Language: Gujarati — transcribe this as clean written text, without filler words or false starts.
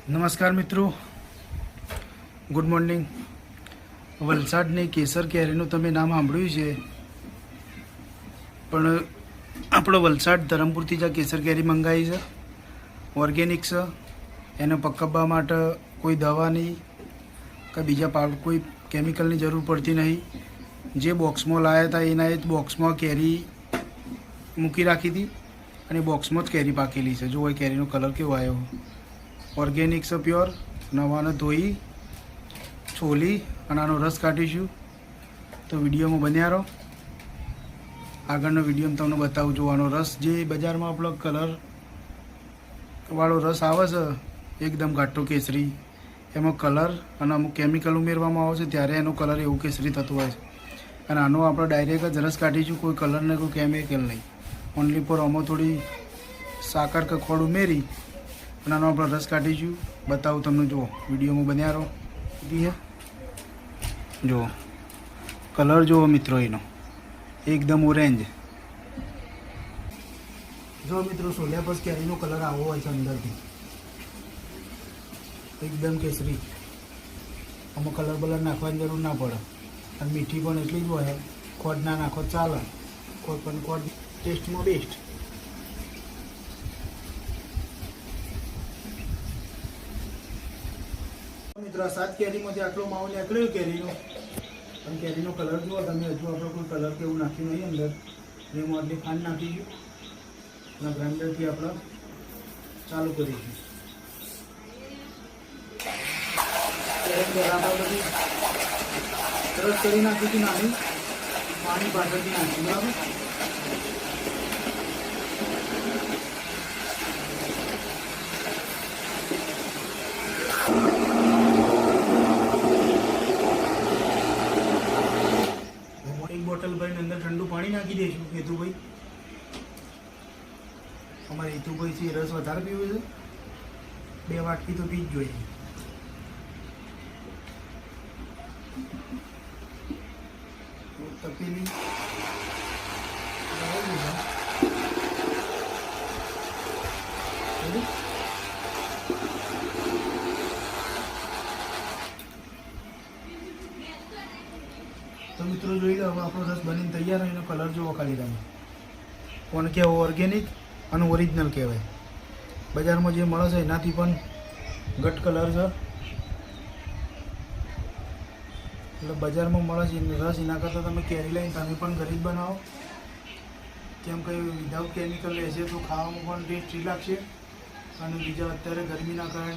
નમસ્કાર મિત્રો, ગુડ મોર્નિંગ. વલસાડની કેસર કેરીનું તમે નામ સાંભળ્યું છે, પણ આપણો વલસાડ ધરમપુરથી જ આ કેસર કેરી મંગાવી છે. ઓર્ગેનિક છે. એને પકવવા માટે કોઈ દવાની કે બીજા કોઈ કેમિકલની જરૂર પડતી નહીં. જે બોક્સમાં લાવ્યા હતા એના જ બોક્સમાં કેરી મૂકી રાખી હતી અને બોક્સમાં જ કેરી પાકેલી છે. જો એ કેરીનો કલર કેવો આવ્યો. ઓર્ગેનિક છે, પ્યોર. નવાને ધોઈ છોલી અને આનો રસ કાઢીશું. તો વિડીયોમાં બન્યા રહો. આગળનો વિડીયોમાં તમને બતાવું. જોવાનો રસ જે બજારમાં આપણો કલરવાળો રસ આવે છે એકદમ ઘાટો કેસરી, એમાં કલર અને અમુક કેમિકલ ઉમેરવામાં આવે છે ત્યારે એનો કલર એવું કેસરી થતું હોય છે. અને આનો આપણે ડાયરેક્ટ જ રસ કાઢીશું, કોઈ કલર ને કોઈ કેમિકલ નહીં. ઓનલી ફોર આમાં થોડી સાકર કે ખોળ ઉમેરી અને આનો આપણે રસ કાઢીશું. બતાવું તમને. જુઓ, વિડીયોમાં બન્યા રહો. જુઓ કલર, જુઓ મિત્રો એનો એકદમ ઓરેન્જ. જો મિત્રો, સોલ્યા પર કેરીનો કલર આવો હોય છે અંદરથી એકદમ કેસરી. આમાં કલર બલર નાખવાની જરૂર ના પડે. અને મીઠી પણ એટલી જ હોય. ખોટ ના નાખો ચાલે, કોઈ પણ ખોટ ટેસ્ટમાં બેસ્ટ. મિત્રો, આ 7 કેરીમાંથી આટલો માવો નીકળ્યો કેરીનો. અને કેરીનો કલર જુઓ તમે. હજુ આપણે કોઈ કલર કે એવું નાખ્યું નહીં અંદર. એમાં આટલી ખાંડ નાખીશું અને ગ્રાઇન્ડરથી આપણે ચાલુ કરીશું. બરાબર બધી સરસ કરી નાખીશું. નાની પાણી પાછળથી નાખીશું. બરાબર. બોટલ ભરીને અંદર ઠંડુ પાણી નાખી દઈશું. હેતુભાઈ, અમારે હેતુભાઈ છે રસ વધારે પીવો છે. 2 વાટકી તો પી જ જોઈએ. તપેલી તો મિત્રો જોઈ લો. હવે આપણો રસ બનીને તૈયાર હોય. એનો કલર જોવો ખાલી તમે. કોણ કહેવાય? ઓર્ગેનિક અને ઓરિજિનલ કહેવાય. બજારમાં જે મળે છે એનાથી પણ ઘટ કલર છે. એટલે બજારમાં મળે છે રસ, એના કરતાં તમે કેરી લઈને તમે પણ ઘરે જ બનાવો. કેમ કે વિધાઉટ કેમિકલ રહેશે તો ખાવામાં પણ ટેસ્ટી લાગશે. અને બીજા અત્યારે ગરમીના કારણે